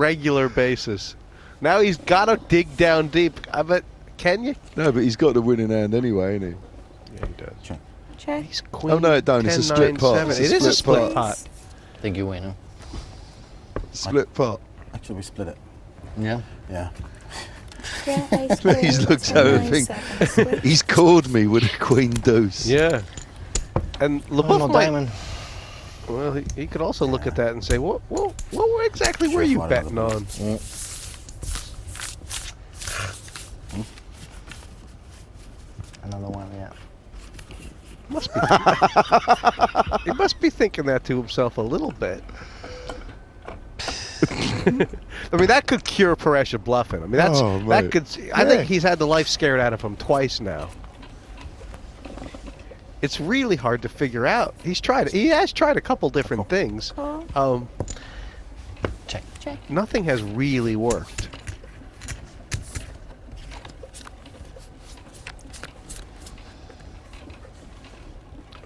regular basis. Now he's got to dig down deep. I bet, can you? No, but he's got the winning hand anyway, ain't he? Yeah, he does. Check. Check. He's queen. Oh, no, it don't. It's a split pot. It is a split pot. I think you win, huh? Split pot. Actually, we split it. Yeah. Yeah. Yeah, ace queen, He's looked 10, over 9, and 7, switch. He's called me with a queen deuce. Yeah. And Oh, LeBouf no might, diamond. well, he could also look at that and say, what exactly were you betting on? Another one, yeah. Must be. He must be thinking that to himself a little bit. I mean, that could cure Paresh of bluffing. I mean, that's Oh, that mate. could. I think he's had the life scared out of him twice now. It's really hard to figure out. He has tried a couple different things. Call. Check. Check. Nothing has really worked.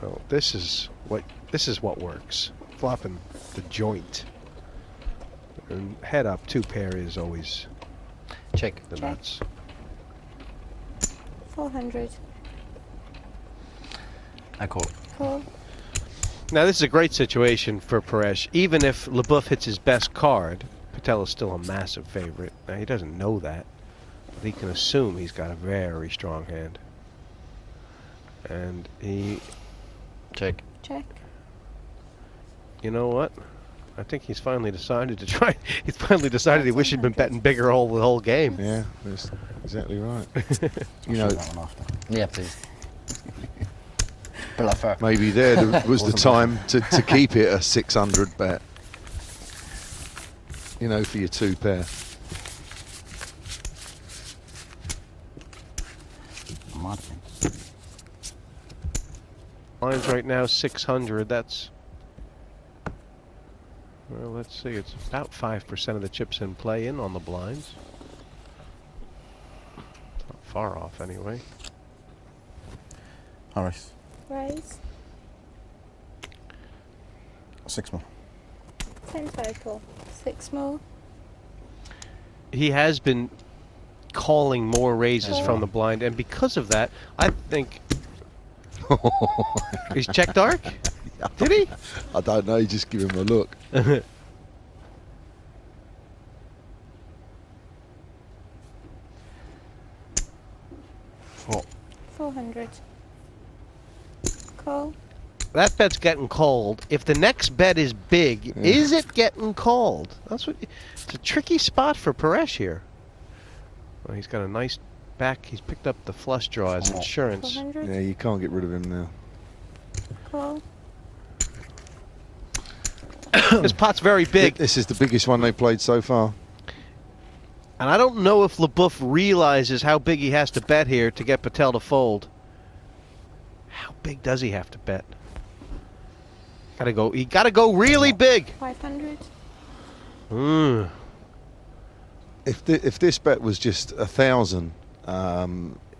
Well, this is what works. Flopping the joint. And head up 2 pair is always Check. the Check. nuts. 400. I call. Call. Now this is a great situation for Paresh. Even if LeBouf hits his best card, Patel is still a massive favorite. Now he doesn't know that, but he can assume he's got a very strong hand. And he, Check. Check. you know what? I think he's finally decided to try. He's finally decided he wished he'd been betting bigger the whole game. Yeah, that's exactly right. You I'll know, show that one after. Yeah, please. Bluffer. maybe there was the Wasn't time to keep it a 600 bet. You know, for your 2 pair. Mad thing. Mine's right now 600. That's, well, let's see. It's about 5% of the chips in play in on the blinds. Not far off anyway. Harris. Raise. 6 more. 10 total. 6 more. He has been calling more raises Yeah. from the blind, and because of that, I think he's checked dark. Did he? I don't know, you just give him a look. 400. Call. That bet's getting called. If the next bet is big, is it getting called? That's what. It's a tricky spot for Paresh here. Well, he's got a nice back. He's picked up the flush draw as insurance. 400. Yeah, you can't get rid of him now. Call. This pot's very big, This is the biggest one they played so far. and I don't know if LeBouf realizes how big he has to bet here to get Patel to fold. How big does he have to bet? Gotta go. He gotta go really big. 500. If this bet was just 1,000,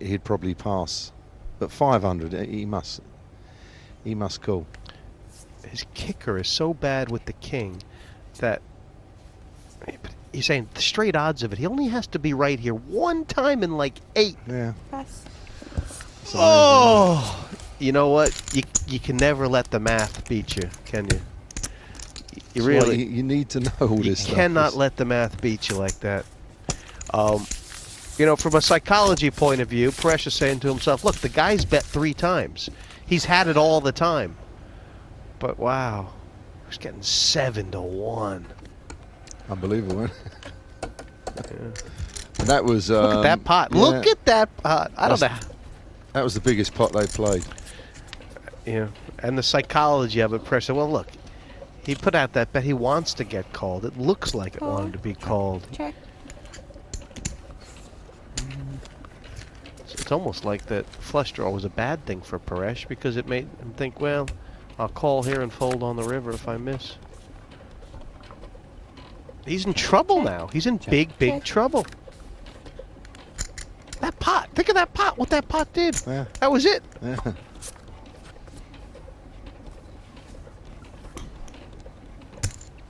he'd probably pass. But 500, he must call. His kicker is so bad with the king that he's saying the straight odds of it. He only has to be right here one time in like 8. Yeah. Pass. Oh, you know what? You can never let the math beat you, can you? You That's really. why you need to know all You this stuff. cannot let the math beat you like that. You know, from a psychology point of view, Paresh is saying to himself, look, the guy's bet 3 times. He's had it all the time. But wow, he's getting 7-1. Unbelievable, isn't it? And that was... Look at that pot. yeah, Look at that pot. I don't know. That was the biggest pot they played. Yeah, and the psychology of it, Paresh said, well, look, he put out that bet. He wants to get called. It looks like it Call. wanted to be called. Check. It's almost like that flush draw was a bad thing for Paresh because it made him think, well, I'll call here and fold on the river if I miss. He's in trouble now. He's in big, big Check. trouble. That pot. Think of that pot. What that pot did. Yeah. That was it. Yeah.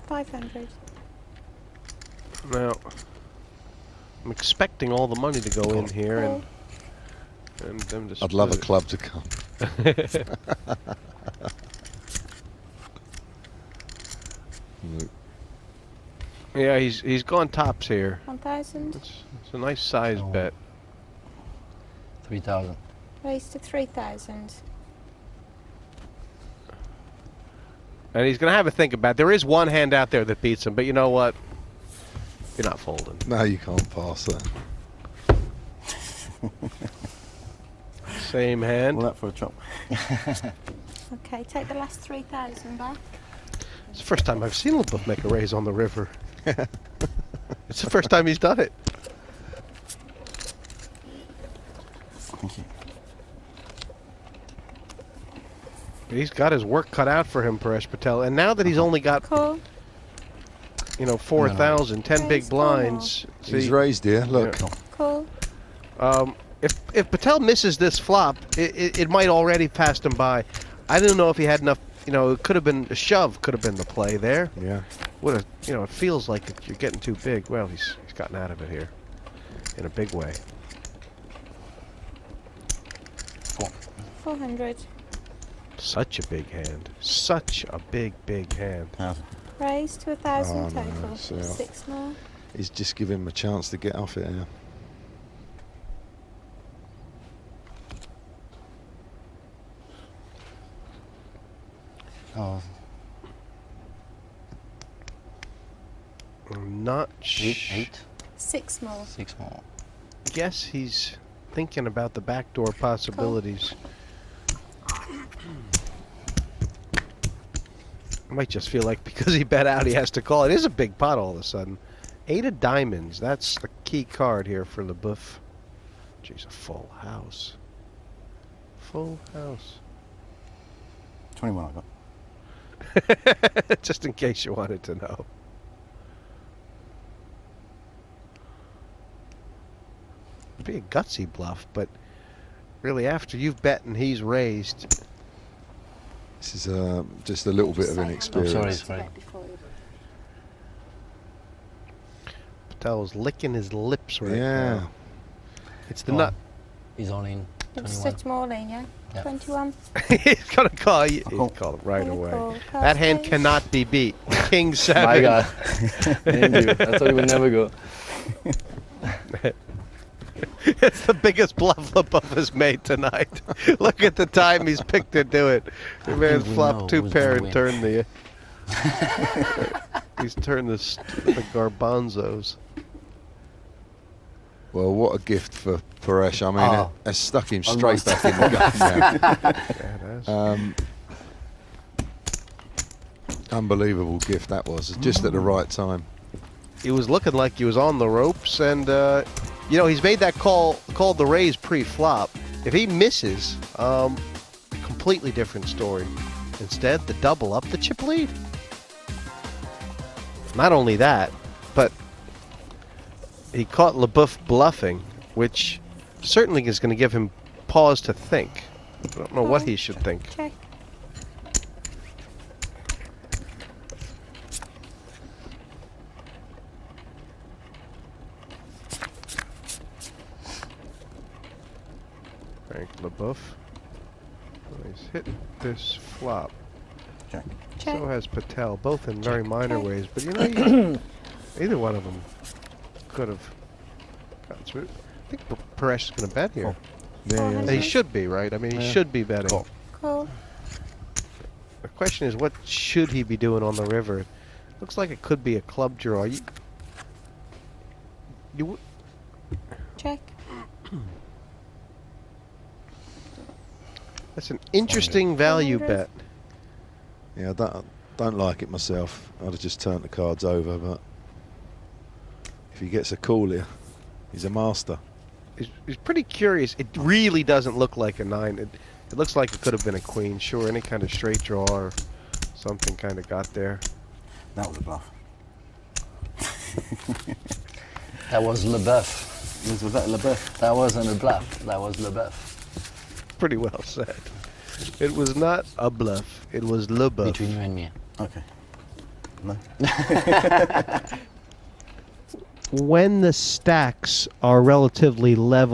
500. Now, I'm expecting all the money to go in here and them to I'd love a split club to come. it. Yeah, he's gone tops here. 1,000. It's a nice size Oh. bet. 3,000. Raise to 3,000. And he's going to have a think about it. There is one hand out there that beats him, but you know what? You're not folding. No, you can't pass that. Same hand. All that for a chop. Okay, take the last 3,000 back. It's the first time I've seen LeBoeuf make a raise on the river. It's the first time he's done it. Thank you. He's got his work cut out for him, Paresh Patel. And now that he's only got, Call. 4,000, 10 big Raise blinds. He's See, raised here. Look. Yeah. Call. if Patel misses this flop, it might already passed him by. I didn't know if he had enough. It could have been a shove. Could have been the play there. Yeah. What a, it feels like you're getting too big. Well, he's gotten out of it here in a big way. 400. Such a big hand. Such a big hand. 1,000. Raise to 1,000 Oh, no, total. so- 6 more. He's just giving him a chance to get off it now. Oh, I'm not Eight. 6 more. 6 more. guess he's thinking about the backdoor possibilities. I might just feel like because he bet out, he has to call. It is a big pot all of a sudden. 8 of diamonds. That's the key card here for LeBoeuf. Jeez, a full house. Full house. 21 I got. Just in case you wanted to know. It'd be a gutsy bluff, but really after you've bet and he's raised, This is just a little bit of Oh, inexperience. sorry. Patel's licking his lips right Yeah. now. It's the Oh. nut. He's all in. It's 21. such more in, yeah? Yeah. 21. He's gonna call you. Call. He's called it right Gonna away. call. That hand Pass, cannot be beat. King 7. My God. Thank you. I thought it would never go. It's the biggest bluff LeBoeuf has made tonight. Look at the time he's picked to do it. The man's think we flopped know 2 who's pair gonna and win. turned the. He's turned the garbanzos. Well, what a gift for Paresh. I mean, Oh. it stuck him straight Almost. back in the gun now. Yeah, it has. Unbelievable gift that was, just at the right time. He was looking like he was on the ropes, and he's made that called the raise pre-flop. If he misses, completely different story. Instead, the double up the chip lead. Not only that, but he caught LeBoeuf bluffing, which certainly is going to give him pause to think. I don't know what he should think. Check. Frank LeBoeuf. He's hit this flop. Check. Check. So has Patel, both in very minor Check. ways. But either one of them could have gotten through. I think Paresh is going to bet here. Call. Yeah, And he should be, right? I mean, he Yeah. should be betting. Call. Call. The question is, what should he be doing on the river? Looks like it could be a club draw. You Check. that's an interesting value 400. bet. Yeah, I don't like it myself. I'd have just turned the cards over, but if he gets a call here, he's a master. He's pretty curious. It really doesn't look like a 9. It looks like it could have been a queen. Sure, any kind of straight draw or something kind of got there. That was a bluff. That was LeBoeuf. Was that LeBoeuf? That wasn't a bluff. That was LeBoeuf. Pretty well said. It was not a bluff. It was LeBoeuf. Between you and me. Okay. No. when the stacks are relatively level